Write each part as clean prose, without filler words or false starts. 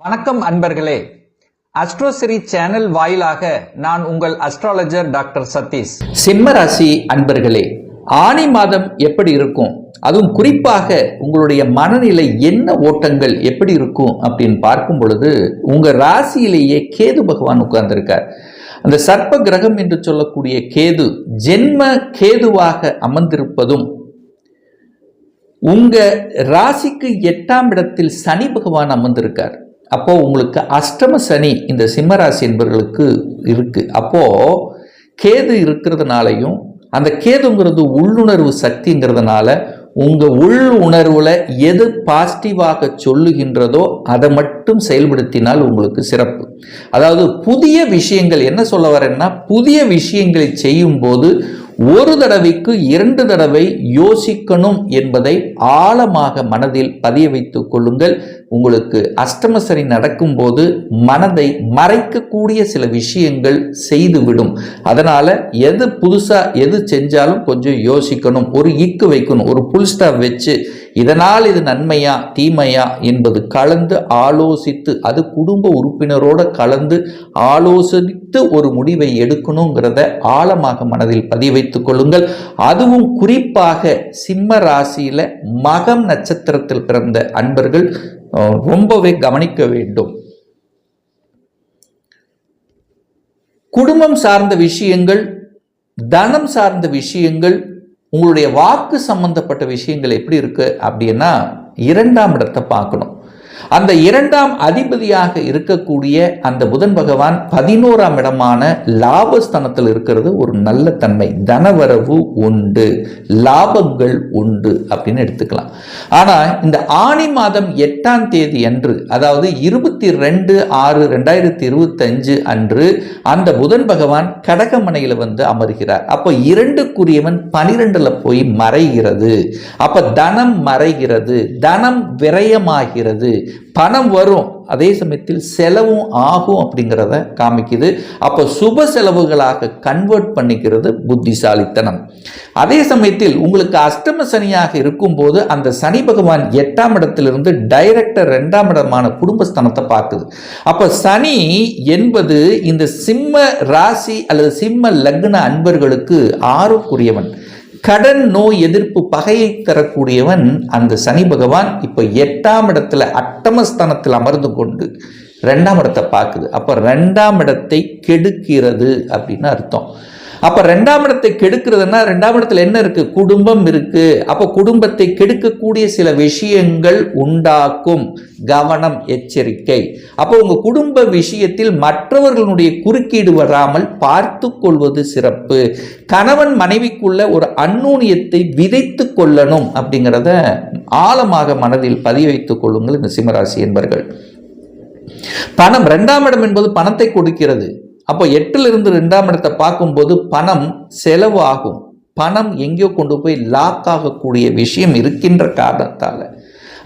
வணக்கம் அன்பர்களே. அஸ்ட்ரோசிரி சேனல் வாயிலாக நான் உங்கள் அஸ்ட்ராலஜர் டாக்டர் சதீஷ். சிம்ம ராசி அன்பர்களே, ஆனி மாதம் எப்படி இருக்கும், அதுவும் குறிப்பாக உங்களுடைய மனநிலை என்ன ஓட்டங்கள் எப்படி இருக்கும் அப்படின்னு பார்க்கும் பொழுது, உங்க ராசியிலேயே கேது பகவான் உட்கார்ந்திருக்கார். அந்த சர்ப்ப கிரகம் என்று சொல்லக்கூடிய கேது ஜென்ம கேதுவாக அமர்ந்திருப்பதும், உங்க ராசிக்கு 8ஆம் இடத்தில் சனி பகவான் அமர்ந்திருக்கார். அப்போ உங்களுக்கு அஷ்டம சனி இந்த சிம்மராசி என்பவர்களுக்கு இருக்கு. அப்போ கேது இருக்கிறதுனாலையும், அந்த கேதுங்கிறது உள்ளுணர்வு சக்திங்கிறதுனால உங்க உள் உணர்வுல எது பாசிட்டிவாக சொல்லுகின்றதோ அதை மட்டும் செயல்படுத்தினால் உங்களுக்கு சிறப்பு. அதாவது புதிய விஷயங்கள், என்ன சொல்ல வரேன்னா, புதிய விஷயங்களை செய்யும் போது ஒரு தடவைக்கு 2 தடவை யோசிக்கணும் என்பதை ஆழமாக மனதில் பதிய வைத்துக் கொள்ளுங்கள். உங்களுக்கு அஷ்டம சனி நடக்கும் போது மனதை மறைக்கக்கூடிய சில விஷயங்கள் செய்துவிடும். அதனால எது புதுசா எது செஞ்சாலும் கொஞ்சம் யோசிக்கணும், ஒரு இக்கு வைக்கணும், ஒரு புல் ஸ்டாப் வச்சு இதனால் இது நன்மையா தீமையா என்பது கலந்து ஆலோசித்து, அது குடும்ப உறுப்பினரோட கலந்து ஆலோசித்து ஒரு முடிவை எடுக்கணுங்கிறத ஆழமாக மனதில் பதிய வைத்துக் கொள்ளுங்கள். அதுவும் குறிப்பாக சிம்ம ராசியில மகம் நட்சத்திரத்தில் பிறந்த அன்பர்கள் ரொம்பவே கவனிக்க வேண்டும். குடும்பம் சார்ந்த விஷயங்கள், தனம் சார்ந்த விஷயங்கள், உங்களுடைய வாக்கு சம்பந்தப்பட்ட விஷயங்கள் எப்படி இருக்கு அப்படின்னா, 2ஆம் இடத்தை பார்க்கணும். அந்த 2ஆம் அதிபதியாக இருக்கக்கூடிய அந்த புதன் பகவான் 11ஆம் இடமான லாபஸ்தானத்தில் இருக்கிறது ஒரு நல்ல தன்மை. தனவரவு உண்டு, லாபங்கள் உண்டு அப்படின்னு எடுத்துக்கலாம். ஆனா இந்த ஆனி மாதம் 8ஆம் தேதி அன்று, அதாவது 22/6/2025 அன்று அந்த புதன் பகவான் கடகமனையில வந்து அமர்கிறார். அப்போ 2க்குரியவன் 12ல போய் மறைகிறது. அப்ப தனம் மறைகிறது, தனம் விரயமாகிறது, பணம் வரும், அதே சமயத்தில் செலவும் ஆகும் அப்படிங்கிறத காமிக்குது. அப்போ சுப செலவுகளாக கன்வெர்ட் பண்ணிக்கிறது புத்திசாலித்தனம். அதே சமயத்தில் உங்களுக்கு அஷ்டம சனியாக இருக்கும் போது அந்த சனி பகவான் 8ஆம் இடத்திலிருந்து டைரக்டர் 2ஆம் இடமான குடும்பஸ்தானத்தை பார்க்குது. அப்ப சனி என்பது இந்த சிம்ம ராசி அல்லது சிம்ம லக்ன அன்பர்களுக்கு 6க்குரியவன், கடன் நோய் எதிர்ப்பு பகையை தரக்கூடியவன் அந்த சனி பகவான். இப்ப 8ஆம் இடத்துல அட்டமஸ்தானத்தில் அமர்ந்து கொண்டு 2ஆம் இடத்தை பார்க்குது. அப்ப 2ஆம் இடத்தை கெடுக்கிறது அப்படின்னு அர்த்தம். அப்ப 2ஆம் இடத்தை கெடுக்கிறதுனா, 2ஆம் இடத்துல என்ன இருக்கு, குடும்பம் இருக்கு. அப்ப குடும்பத்தை கெடுக்கக்கூடிய சில விஷயங்கள் உண்டாக்கும். கவனம், எச்சரிக்கை. அப்போ உங்க குடும்ப விஷயத்தில் மற்றவர்களுடைய குறுக்கீடு வராமல் பார்த்து கொள்வது சிறப்பு. கணவன் மனைவிக்குள்ள ஒரு அந்நூன்யத்தை விதைத்து கொள்ளணும் அப்படிங்கிறத ஆழமாக மனதில் பதிய வைத்துக் கொள்ளுங்கள் இந்த சிம்மராசி என்பர்கள். பணம், 2ஆம் இடம் என்பது பணத்தை கொடுக்கிறது. அப்போ 8லிருந்து 2ஆம் இடத்தை பார்க்கும்போது பணம் செலவு ஆகும். பணம் எங்கேயோ கொண்டு போய் லாக் ஆகக்கூடிய விஷயம் இருக்கின்ற காரணத்தால,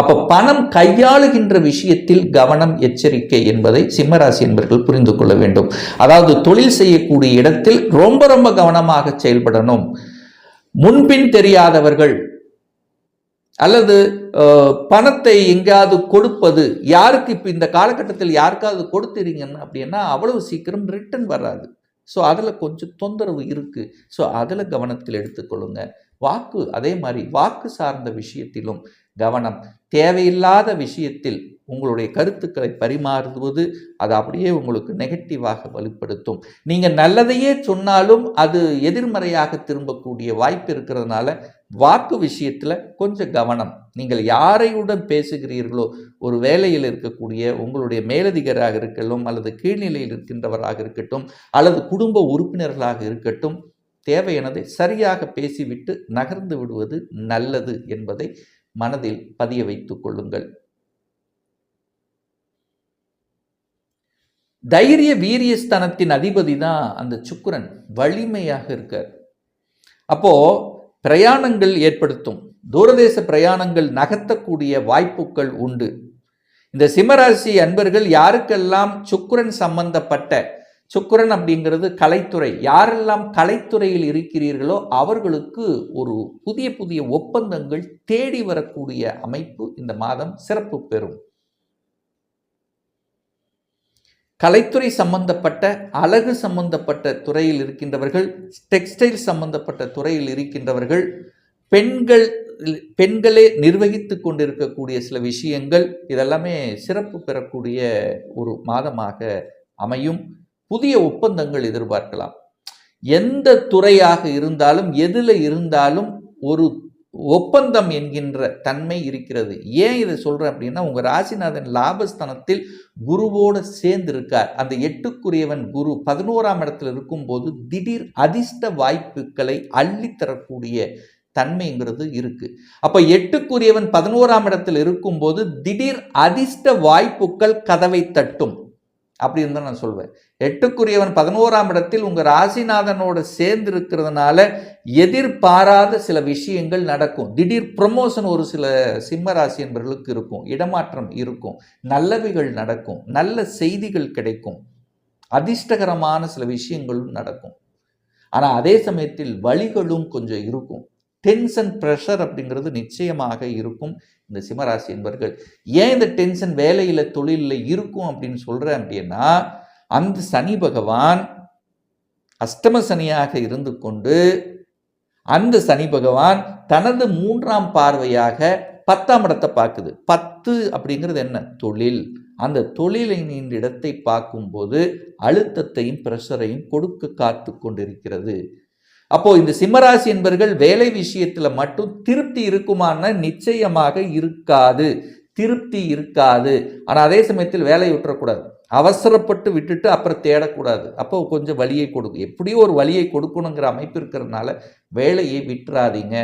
அப்ப பணம் கையாளுகின்ற விஷயத்தில் கவனம், எச்சரிக்கை என்பதை சிம்மராசி என்பவர்கள் புரிந்து கொள்ள வேண்டும். அதாவது தொழில் செய்யக்கூடிய இடத்தில் ரொம்ப ரொம்ப கவனமாக செயல்படணும். முன்பின் தெரியாதவர்கள் அல்லது பணத்தை எங்கேயாவது கொடுப்பது, யாருக்கு இப்போ இந்த காலகட்டத்தில் யாருக்காவது கொடுத்துறீங்கன்னு அப்படின்னா அவ்வளவு சீக்கிரம் ரிட்டர்ன் வராது. ஸோ அதில் கொஞ்சம் தொந்தரவு இருக்கு. ஸோ அதில் கவனத்தில் எடுத்துக்கொள்ளுங்க. வாக்கு, அதே மாதிரி வாக்கு சார்ந்த விஷயத்திலும் கவனம். தேவையில்லாத விஷயத்தில் உங்களுடைய கருத்துக்களை பரிமாறுவது அது அப்படியே உங்களுக்கு நெகட்டிவாக வலுப்படுத்தும். நீங்க நல்லதையே சொன்னாலும் அது எதிர்மறையாக திரும்பக்கூடிய வாய்ப்பு இருக்கிறதுனால வாக்கு விஷயத்துல கொஞ்சம் கவனம். நீங்கள் யாரையுடன் பேசுகிறீர்களோ, ஒரு வேலையில் இருக்கக்கூடிய உங்களுடைய மேலதிகாராக இருக்கட்டும், அல்லது கீழ்நிலையில் இருக்கின்றவராக இருக்கட்டும், அல்லது குடும்ப உறுப்பினர்களாக இருக்கட்டும், தேவையானதை சரியாக பேசிவிட்டு நகர்ந்து விடுவது நல்லது என்பதை மனதில் பதிய வைத்துக் கொள்ளுங்கள். தைரிய வீரியஸ்தானத்தின் அதிபதி தான் அந்த சுக்கிரன், வலிமையாக இருக்கார். அப்போ பிரயாணங்கள் ஏற்படுத்தும், தூரதேச பிரயாணங்கள் நகர்த்தக்கூடிய வாய்ப்புகள் உண்டு. இந்த சிம்மராசி அன்பர்கள் யாருக்கெல்லாம் சுக்கிரன் சம்பந்தப்பட்ட, சுக்கிரன் அப்படிங்கிறது கலைத்துறை, யாரெல்லாம் கலைத்துறையில் இருக்கிறீர்களோ அவர்களுக்கு ஒரு புதிய புதிய ஒப்பந்தங்கள் தேடி வரக்கூடிய அமைப்பு இந்த மாதம் சிறப்பு பெறும். கலைத்துறை சம்பந்தப்பட்ட, அழகு சம்பந்தப்பட்ட துறையில் இருக்கின்றவர்கள், டெக்ஸ்டைல் சம்பந்தப்பட்ட துறையில் இருக்கின்றவர்கள், பெண்களே நிர்வகித்து கொண்டிருக்கக்கூடிய சில விஷயங்கள், இதெல்லாமே சிறப்பு பெறக்கூடிய ஒரு மாதமாக அமையும். புதிய ஒப்பந்தங்கள் எதிர்பார்க்கலாம். எந்த துறையாக இருந்தாலும், எதில் இருந்தாலும் ஒரு ஒப்பந்தம் என்கின்ற தன்மை இருக்கிறது. ஏன் இதை சொல்றேன் அப்படின்னா, உங்க ராசிநாதன் லாபஸ்தானத்தில் குருவோடு சேர்ந்து இருக்கார். அந்த 8க்குரியவன் குரு 11ஆம் இடத்துல இருக்கும்போது திடீர் அதிர்ஷ்ட வாய்ப்புகளை அள்ளித்தரக்கூடிய தன்மைங்கிறது இருக்கு. அப்ப 8க்குரியவன் 11ஆம் இடத்தில் இருக்கும்போது திடீர் அதிர்ஷ்ட வாய்ப்புகள் கதவை தட்டும். அப்படி இருந்தால் நான் சொல்வேன். 8க்குரியவன் 11ஆம் இடத்தில் உங்க ராசிநாதனோட சேர்ந்து இருக்கிறதுனால எதிர்பாராத சில விஷயங்கள் நடக்கும். திடீர் ப்ரமோஷன் ஒரு சில சிம்ம ராசி என்பவர்களுக்கு இருக்கும், இடமாற்றம் இருக்கும், நல்லவைகள் நடக்கும், நல்ல செய்திகள் கிடைக்கும், அதிர்ஷ்டகரமான சில விஷயங்களும் நடக்கும். ஆனால் அதே சமயத்தில் வழிகளும் கொஞ்சம் இருக்கும். டென்ஷன், ப்ரெஷர் அப்படிங்கிறது நிச்சயமாக இருக்கும் இந்த சிம்மராசி என்பவர்கள். ஏன் இந்த டென்ஷன் வேலையில் தொழிலில் இருக்கும் அப்படின்னு சொல்கிறேன் அப்படின்னா, அந்த சனி பகவான் அஷ்டம சனியாக இருந்து கொண்டு அந்த சனி பகவான் தனது 3ஆம் பார்வையாக 10ஆம் இடத்தை பார்க்குது. 10 அப்படிங்கிறது என்ன? தொழில். அந்த தொழிலின் இடத்தை பார்க்கும்போது அழுத்தத்தையும் பிரஷரையும் கொடுக்க காத்து கொண்டிருக்கிறது. அப்போ இந்த சிம்மராசி என்பவர்கள் வேலை விஷயத்துல மட்டும் திருப்தி இருக்குமான்னா நிச்சயமாக இருக்காது. திருப்தி இருக்காது. ஆனால் அதே சமயத்தில் வேலையை விட்டுறக்கூடாது. அவசரப்பட்டு விட்டுட்டு அப்புறம் தேடக்கூடாது. அப்போ கொஞ்சம் வழியை கொடுக்கும். எப்படியோ ஒரு வழியை கொடுக்கணுங்கிற அமைப்பு இருக்கிறதுனால வேலையை விட்டுறாதீங்க.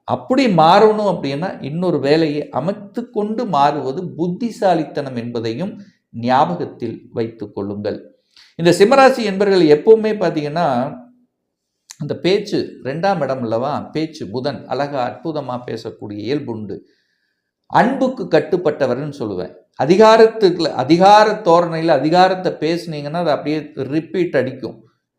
அப்படி மாறணும் அப்படின்னா இன்னொரு வேலையை அமைத்து கொண்டு மாறுவது புத்திசாலித்தனம் என்பதையும் ஞாபகத்தில் வைத்துக் கொள்ளுங்கள். இந்த சிம்மராசி என்பவர்கள் எப்பவுமே பார்த்தீங்கன்னா, அந்த பேச்சு 2ஆம் இடம் அல்லவா, பேச்சு புதன் அழகா அற்புதமாக பேசக்கூடிய இயல்புண்டு. அன்புக்கு கட்டுப்பட்டவர்னு சொல்லுவேன். அதிகார தோரணையில் அதிகாரத்தை பேசுனீங்கன்னா அது அப்படியே ரிப்பீட் அடிக்கும்.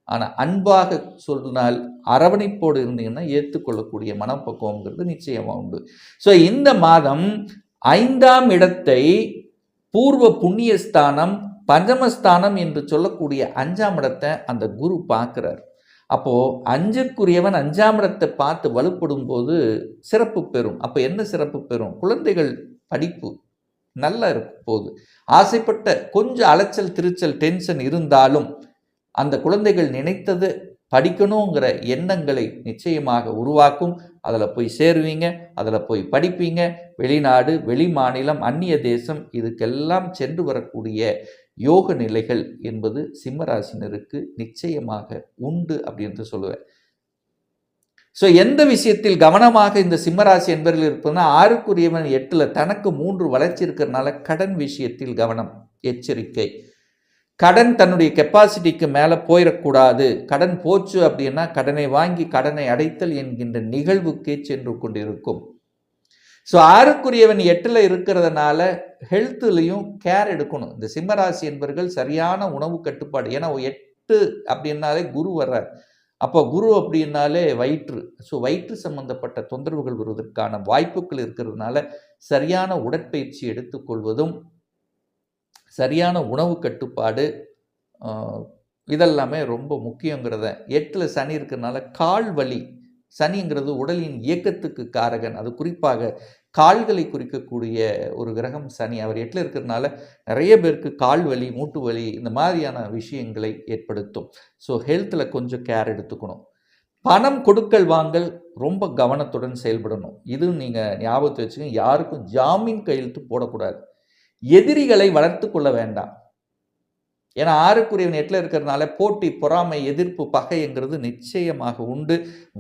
ஆனால் அன்பாக சொன்னால் அரவணைப்போடு இருந்தீங்கன்னா ஏற்றுக்கொள்ளக்கூடிய மனப்பக்குவங்கிறது நிச்சயமாக உண்டு. ஸோ இந்த மாதம் 5ஆம் இடத்தை பூர்வ புண்ணியஸ்தானம், பஞ்சமஸ்தானம் என்று சொல்லக்கூடிய 5ஆம் இடத்தை அந்த குரு பார்க்கிறார். அப்போது 5க்குரியவன் 5ஆம் இடத்தை பார்த்து வலுப்படும் போது சிறப்பு பெறும். அப்போ என்ன சிறப்பு பெறும்? குழந்தைகள் படிப்பு நல்லா இருக்கும் போது ஆசைப்பட்ட கொஞ்சம் அலைச்சல் திருச்சல் டென்ஷன் இருந்தாலும் அந்த குழந்தைகள் நினைத்தது படிக்கணுங்கிற எண்ணங்களை நிச்சயமாக உருவாக்கும். அதில் போய் சேருவீங்க, அதில் போய் படிப்பீங்க. வெளிநாடு, வெளி மாநிலம், அந்நிய தேசம் இதுக்கெல்லாம் சென்று வரக்கூடிய யோக நிலைகள் என்பது சிம்மராசினருக்கு நிச்சயமாக உண்டு அப்படின்னு சொல்லுவேன். ஸோ எந்த விஷயத்தில் கவனமாக இந்த சிம்மராசி என்பவர்கள் இருப்பதுன்னா, 6க்குரியவன் 8ல் தனக்கு 3 வளர்ச்சி இருக்கிறதுனால கடன் விஷயத்தில் கவனம், எச்சரிக்கை. கடன் தன்னுடைய கெப்பாசிட்டிக்கு மேலே போயிடக்கூடாது. கடன் போச்சு அப்படின்னா கடனை வாங்கி கடனை அடைத்தல் என்கின்ற நிகழ்வுக்கே சென்று கொண்டிருக்கும். ஸோ 6க்குரியவன் 8ல் இருக்கிறதுனால ஹெல்த்துலேயும் கேர் எடுக்கணும். இந்த சிம்மராசி என்பவர்கள் சரியான உணவு கட்டுப்பாடு. ஏன்னா 8 அப்படின்னாலே குரு வர்றார். அப்போ குரு அப்படின்னாலே வயிற்று. ஸோ வயிற்று சம்பந்தப்பட்ட தொந்தரவுகள் வருவதற்கான வாய்ப்புகள் இருக்கிறதுனால சரியான உடற்பயிற்சி எடுத்துக்கொள்வதும், சரியான உணவு கட்டுப்பாடு, இதெல்லாமே ரொம்ப முக்கியங்கிறத. 8ல் சனி இருக்கிறதுனால கால் வலி, சனிங்கிறது உடலின் இயக்கத்துக்கு காரகன். அது குறிப்பாக கால்களை குறிக்கக்கூடிய ஒரு கிரகம் சனி. அவர் 8ல் இருக்கிறதுனால நிறைய பேருக்கு கால் வலி, மூட்டு வலி இந்த மாதிரியான விஷயங்களை ஏற்படுத்தும். ஸோ ஹெல்த்தில் கொஞ்சம் கேர் எடுத்துக்கணும். பணம் கொடுக்கல் வாங்கல் ரொம்ப கவனத்துடன் செயல்படணும். இது நீங்கள் ஞாபகத்தை வச்சுக்கோங்க. யாருக்கும் ஜாமீன் கையெழுத்து போடக்கூடாது. எதிரிகளை வளர்த்து கொள்ள வேண்டாம். ஏன்னா 6க்குரியவன் 8ல் இருக்கிறதுனால போட்டி, பொறாமை, எதிர்ப்பு, பகைங்கிறது நிச்சயமாக உண்டு.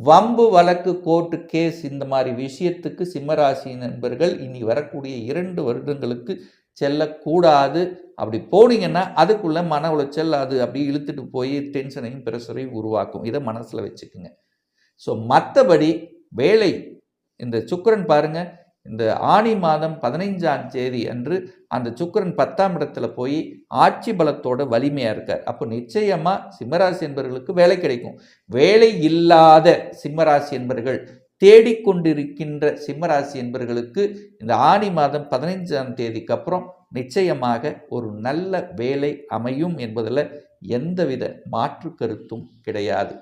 வம்பு, வழக்கு, கோர்ட்டு, கேஸ் இந்த மாதிரி விஷயத்துக்கு சிம்மராசி நண்பர்கள் இனி வரக்கூடிய 2 வருடங்களுக்கு செல்லக்கூடாது. அப்படி போனீங்கன்னா அதுக்குள்ள மன உளைச்சல், அது அப்படி இழுத்துட்டு போய் டென்ஷனையும் பிரஷரையும் உருவாக்கும். இதை மனசில் வச்சுக்குங்க. ஸோ மற்றபடி வேலை, இந்த சுக்கிரன் பாருங்க, இந்த ஆனி மாதம் 15ஆம் தேதி அன்று அந்த சுக்கிரன் 10ஆம் இடத்துல போய் ஆட்சி பலத்தோட வலிமையாக இருக்கார். அப்போ நிச்சயமாக சிம்மராசி என்பவர்களுக்கு வேலை கிடைக்கும். வேலை இல்லாத சிம்மராசி என்பவர்கள், தேடிக்கொண்டிருக்கின்ற சிம்மராசி என்பவர்களுக்கு இந்த ஆனி மாதம் 15ஆம் தேதிக்கு அப்புறம் நிச்சயமாக ஒரு நல்ல வேலை அமையும் என்பதில் எந்தவித மாற்று கருத்தும் கிடையாது.